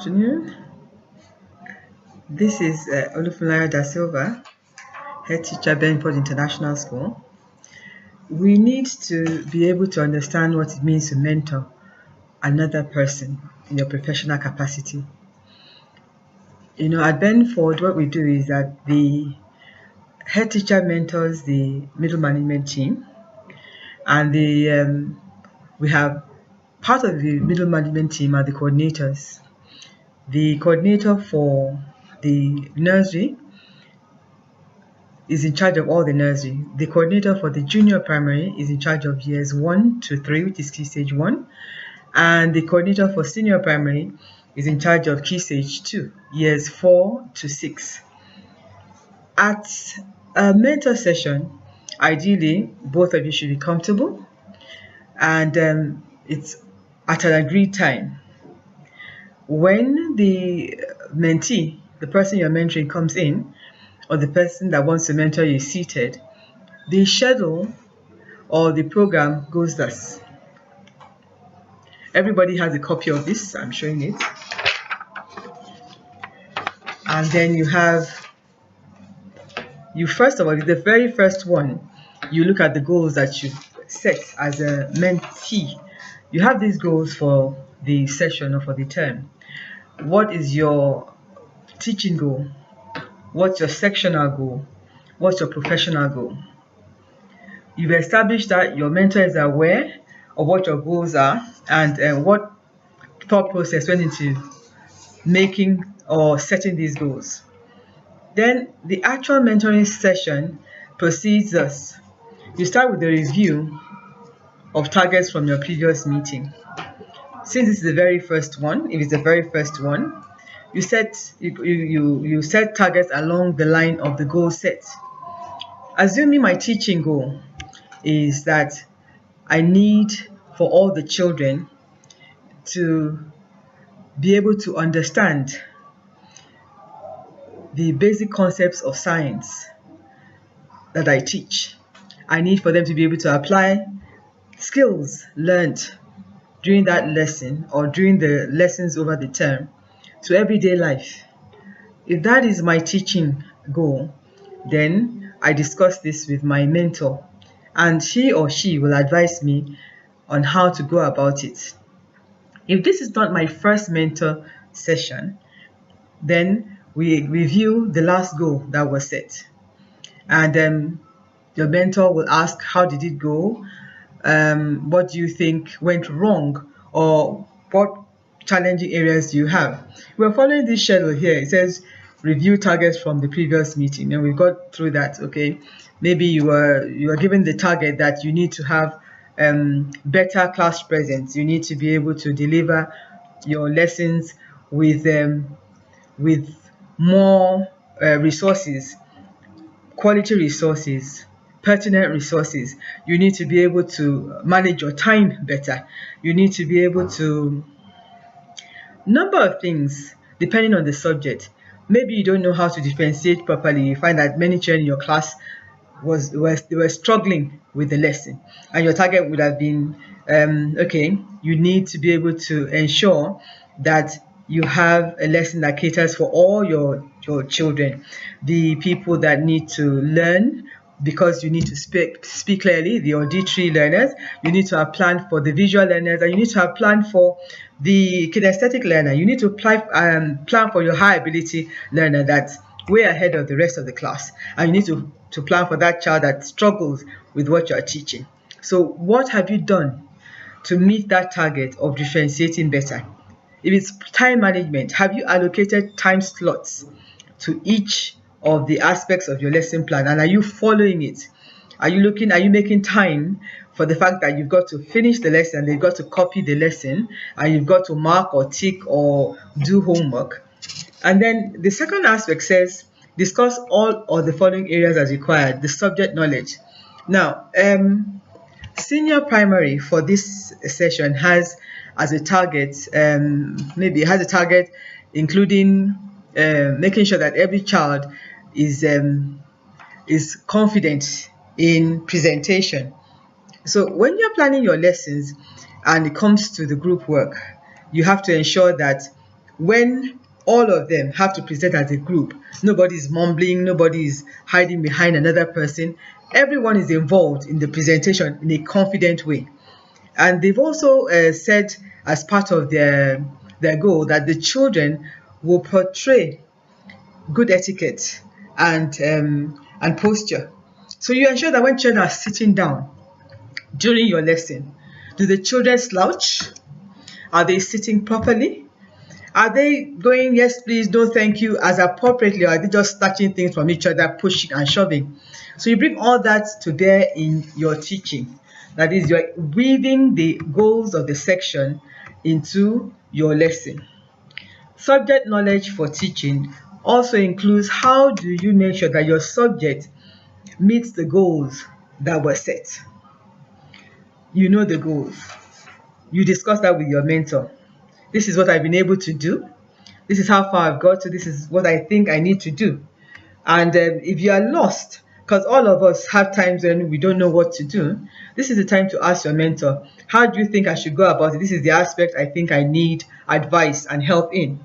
Afternoon. This is Olufunaya da-Silva, head teacher, Benford International School. We need to be able to understand what it means to mentor another person in your professional capacity. At Benford, what we do is that the head teacher mentors the middle management team, and we have part of the middle management team are the coordinators. The coordinator for the nursery is in charge of all the nursery. The coordinator for the junior primary is in charge of years 1 to 3, which is Key Stage 1. And the coordinator for senior primary is in charge of Key Stage 2, years 4 to 6. At a mentor session, ideally, both of you should be comfortable, and it's at an agreed time. When the mentee, the person you're mentoring, comes in, or the person that wants to mentor you is seated, the schedule or the program goes thus. Everybody has a copy of this. I'm showing it. And then first of all, the very first one, you look at the goals that you set as a mentee. You have these goals for the session or for the term. What is your teaching goal? What's your sectional goal? What's your professional goal? You've established that your mentor is aware of what your goals are and what thought process went into making or setting these goals. Then the actual mentoring session proceeds thus. You start with a review of targets from your previous meeting. Since this is the very first one, if it's the very first one, you set targets along the line of the goal set. Assuming my teaching goal is that I need for all the children to be able to understand the basic concepts of science that I teach. I need for them to be able to apply skills learned during that lesson or during the lessons over the term to everyday life. If that is my teaching goal, then I discuss this with my mentor, and he or she will advise me on how to go about it. If this is not my first mentor session, then we review the last goal that was set, and your mentor will ask, how did it go? What do you think went wrong, or what challenging areas do you have? We're following this schedule here. It says review targets from the previous meeting, and we got through that. Okay, maybe you are given the target that you need to have better class presence. You need to be able to deliver your lessons with more resources, quality resources, pertinent resources. You need to be able to manage your time better. You need to be able to number of things depending on the subject. Maybe you don't know how to differentiate properly. You find that many children in your class were struggling with the lesson, and your target would have been okay, you need to be able to ensure that you have a lesson that caters for all your children, the people that need to learn, because you need to speak clearly, the auditory learners. You need to have planned for the visual learners, and you need to have planned for the kinesthetic learner. You need to plan for your high ability learner that's way ahead of the rest of the class, and you need to plan for that child that struggles with what you are teaching. So what have you done to meet that target of differentiating better? If it's time management, have you allocated time slots to each of the aspects of your lesson plan, and are you following it? Are you making time for the fact that you've got to finish the lesson, they've got to copy the lesson, and you've got to mark or tick or do homework? And then the second aspect says discuss all of the following areas as required. The subject knowledge. Now, senior primary for this session has as a target, maybe it has a target including making sure that every child is confident in presentation. So when you're planning your lessons and it comes to the group work, you have to ensure that when all of them have to present as a group. Nobody's mumbling, nobody's hiding behind another person. Everyone is involved in the presentation in a confident way. And they've also said, as part of their goal, that the children will portray good etiquette and posture. So you ensure that when children are sitting down during your lesson, do the children slouch? Are they sitting properly? Are they going, yes, please, no, thank you, as appropriately, or are they just snatching things from each other, pushing and shoving? So you bring all that to bear in your teaching. That is, you're weaving the goals of the section into your lesson. Subject knowledge for teaching also includes how do you make sure that your subject meets the goals that were set. You know the goals. You discuss that with your mentor. This is what I've been able to do. This is how far I've got to. This is what I think I need to do. And if you are lost, because all of us have times when we don't know what to do, this is the time to ask your mentor, how do you think I should go about it? This is the aspect I think I need advice and help in.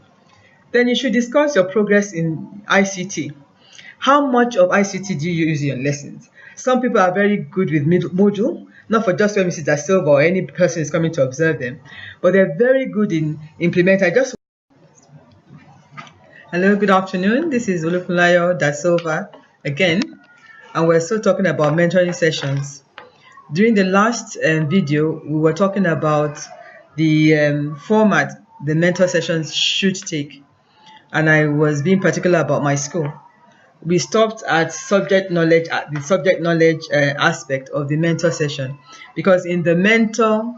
Then you should discuss your progress in ICT. How much of ICT do you use in your lessons? Some people are very good with Moodle, not for just when Mrs. da-Silva or any person is coming to observe them, but they're very good in implementing. Hello, good afternoon. This is Olufunlayo da-Silva again, and we're still talking about mentoring sessions. During the last video, we were talking about the format the mentor sessions should take, and I was being particular about my school. We stopped at subject knowledge, at the subject knowledge aspect of the mentor session, because in the mentor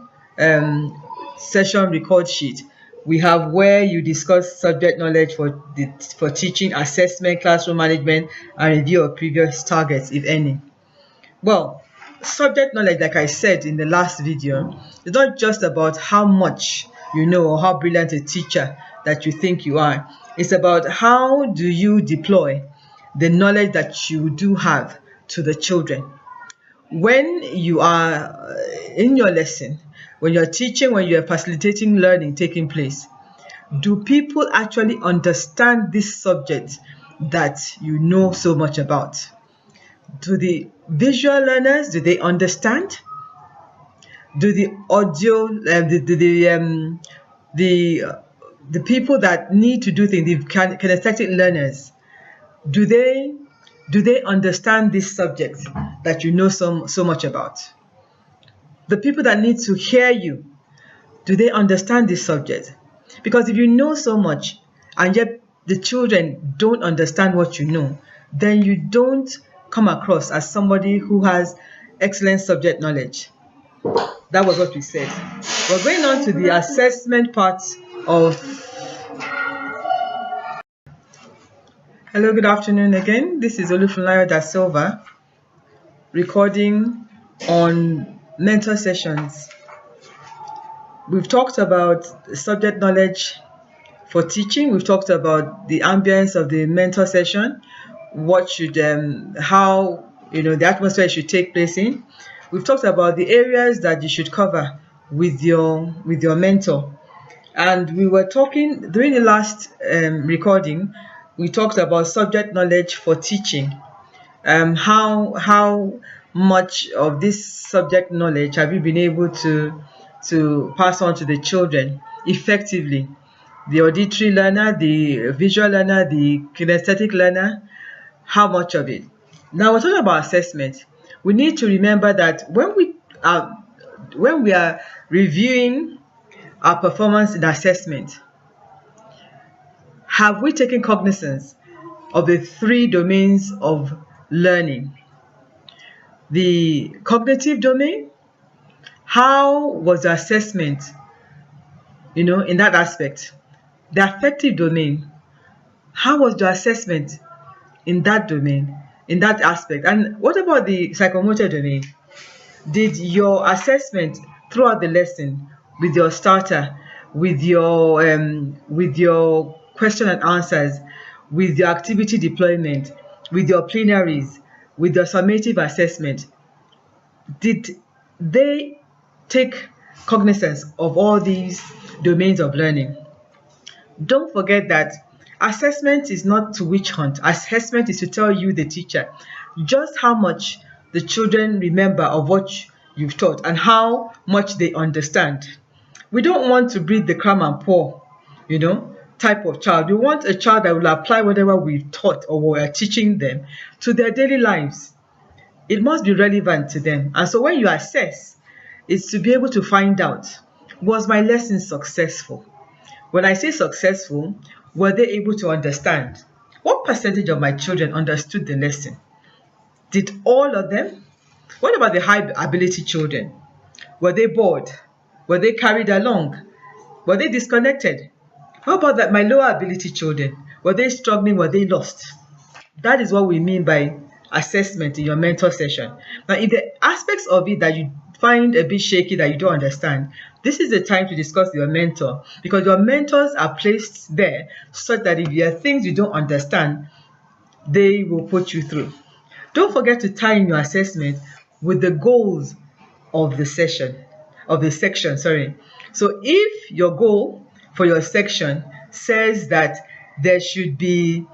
session record sheet, we have where you discuss subject knowledge for teaching, assessment, classroom management, and review of previous targets, if any. Well, subject knowledge, like I said in the last video, is not just about how much you know or how brilliant a teacher that you think you are. It's about how do you deploy the knowledge that you do have to the children. When you are in your lesson, when you're teaching, when you're facilitating learning taking place, do people actually understand this subject that you know so much about? Do the visual learners, do they understand? Do the audio, the people that need to do things, the kinesthetic learners, do they understand this subject that you know so much about? The people that need to hear you, do they understand this subject? Because if you know so much and yet the children don't understand what you know, then you don't come across as somebody who has excellent subject knowledge. That was what we said. We're going on to the assessment part of. Hello, good afternoon again. This is Olufunlayo da-Silva, recording on mentor sessions. We've talked about subject knowledge for teaching. We've talked about the ambience of the mentor session, what should, how, the atmosphere should take place in. We've talked about the areas that you should cover with your mentor. And we were talking, during the last recording, we talked about subject knowledge for teaching. How much of this subject knowledge have you been able to pass on to the children effectively? The auditory learner, the visual learner, the kinesthetic learner, how much of it? Now we're talking about assessment. We need to remember that when we are reviewing our performance in assessment, have we taken cognizance of the 3 domains of learning? The cognitive domain, how was the assessment, in that aspect? The affective domain, how was the assessment in that domain, in that aspect? And what about the psychomotor domain? Did your assessment throughout the lesson, with your starter, with your question and answers, with your activity deployment, with your plenaries, with your summative assessment, did they take cognizance of all these domains of learning? Don't forget that assessment is not to witch hunt. Assessment is to tell you, the teacher, just how much the children remember of what you've taught and how much they understand. We don't want to breed the cram and pour, type of child. We want a child that will apply whatever we've taught or we are teaching them to their daily lives. It must be relevant to them. And so when you assess, it's to be able to find out, was my lesson successful? When I say successful, were they able to understand? What percentage of my children understood the lesson? Did all of them? What about the high ability children? Were they bored? Were they carried along? Were they disconnected? How about that my lower ability children? Were they struggling? Were they lost? That is what we mean by assessment in your mentor session. Now, if the aspects of it that you find a bit shaky, that you don't understand, this is the time to discuss with your mentor, because your mentors are placed there such that if there are things you don't understand, they will put you through. Don't forget to tie in your assessment with the goals of the section, sorry. So if your goal for your section says that there should be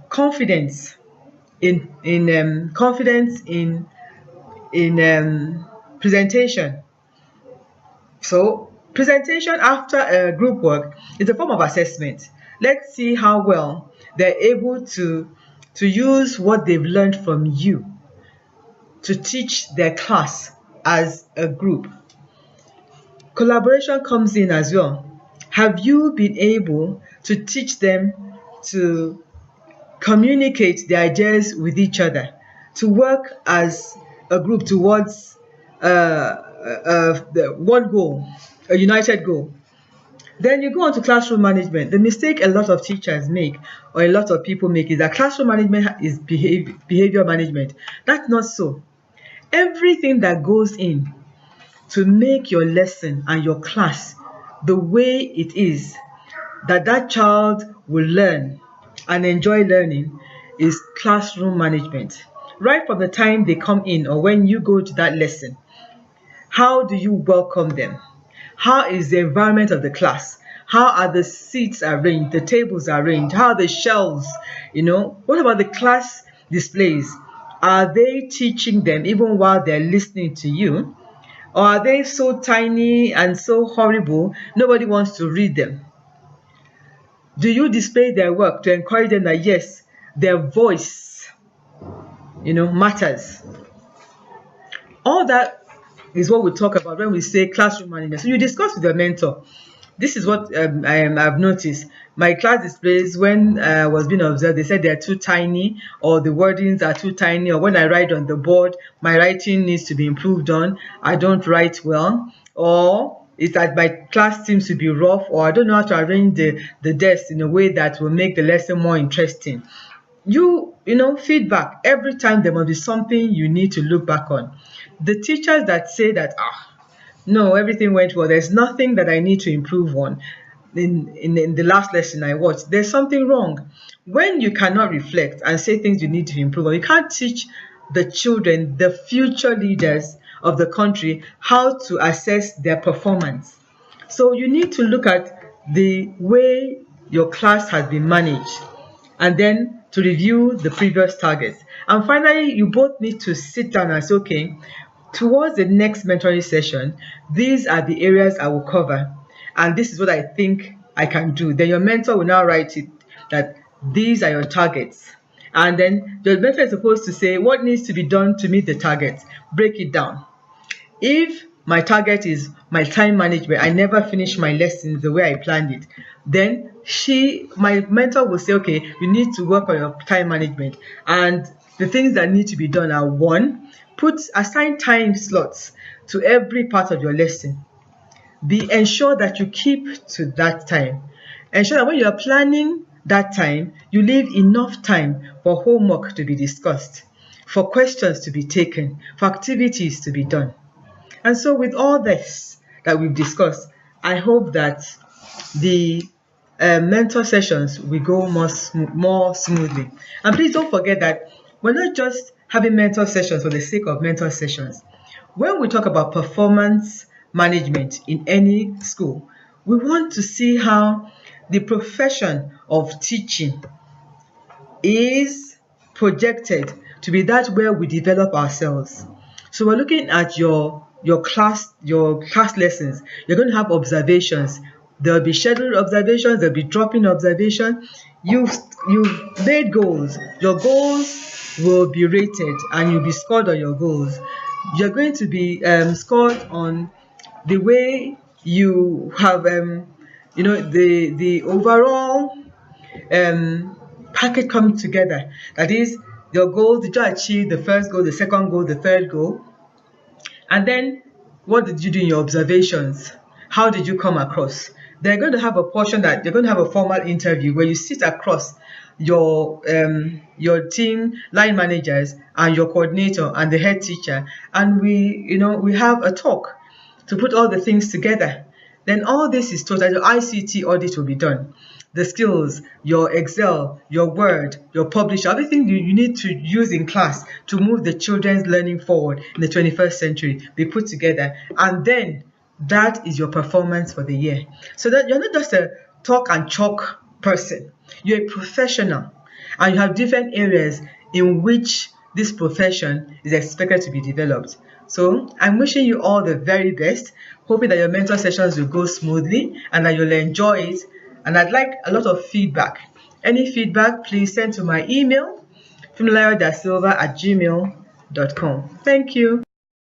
confidence in presentation. So presentation after a group work is a form of assessment. Let's see how well they're able to use what they've learned from you to teach their class as a group. Collaboration comes in as well. Have you been able to teach them to communicate the ideas with each other, to work as a group towards the one goal, a united goal? Then you go on to classroom management. The mistake a lot of teachers make, or a lot of people make, is that classroom management is behavior management. That's not so. Everything that goes in to make your lesson and your class the way it is, that child will learn and enjoy learning, is classroom management. Right from the time they come in or when you go to that lesson, how do you welcome them? How is the environment of the class? How are the seats arranged, the tables arranged? How are the shelves? What about the class displays? Are they teaching them even while they're listening to you? Or are they so tiny and so horrible, nobody wants to read them? Do you display their work to encourage them that yes, their voice, matters? All that is what we talk about when we say classroom management. So you discuss with your mentor. This is what I've noticed. My class displays, when I was being observed, they said they're too tiny, or the wordings are too tiny, or when I write on the board, my writing needs to be improved on. I don't write well, or it's that my class seems to be rough, or I don't know how to arrange the desk in a way that will make the lesson more interesting. Feedback. Every time there must be something you need to look back on. The teachers that say that, no, everything went well, there's nothing that I need to improve on in the last lesson I watched, there's something wrong. When you cannot reflect and say things you need to improve on, you can't teach the children, the future leaders of the country, how to assess their performance. So you need to look at the way your class has been managed, and then to review the previous targets. And finally, you both need to sit down and say, okay, towards the next mentoring session, these are the areas I will cover, and this is what I think I can do. Then your mentor will now write it that these are your targets. And then the mentor is supposed to say what needs to be done to meet the targets. Break it down. If my target is my time management, I never finish my lessons the way I planned it, then my mentor will say, okay, you need to work on your time management. And the things that need to be done are: one, assign time slots to every part of your lesson. Ensure that you keep to that time. Ensure that when you are planning that time, you leave enough time for homework to be discussed, for questions to be taken, for activities to be done. And so with all this that we've discussed, I hope that the mentor sessions will go more smoothly. And please don't forget that we're not just having mentor sessions for the sake of mentor sessions. When we talk about performance management in any school, we want to see how the profession of teaching is projected to be that where we develop ourselves. So we're looking at your class lessons. You're going to have observations. There'll be scheduled observations, there'll be drop-in observation. You've made goals. Your goals will be rated and you'll be scored on your goals. You're going to be scored on the way you have the overall packet coming together. That is, your goal, did you achieve the first goal, the second goal, the third goal? And then what did you do in your observations? How did you come across? They're going to have a portion that they're going to have a formal interview where you sit across your team line managers and your coordinator and the head teacher, and we have a talk to put all the things together. Then all this is total. Your ICT audit will be done. The skills, your Excel, your Word, your Publisher, everything you need to use in class to move the children's learning forward in the 21st century be put together. And then that is your performance for the year. So that you're not just a talk and chalk person. You're a professional and you have different areas in which this profession is expected to be developed. So I'm wishing you all the very best, hoping that your mentor sessions will go smoothly and that you'll enjoy it. And I'd like a lot of feedback. Any feedback, please send to my email, da-Silva@gmail.com. Thank you.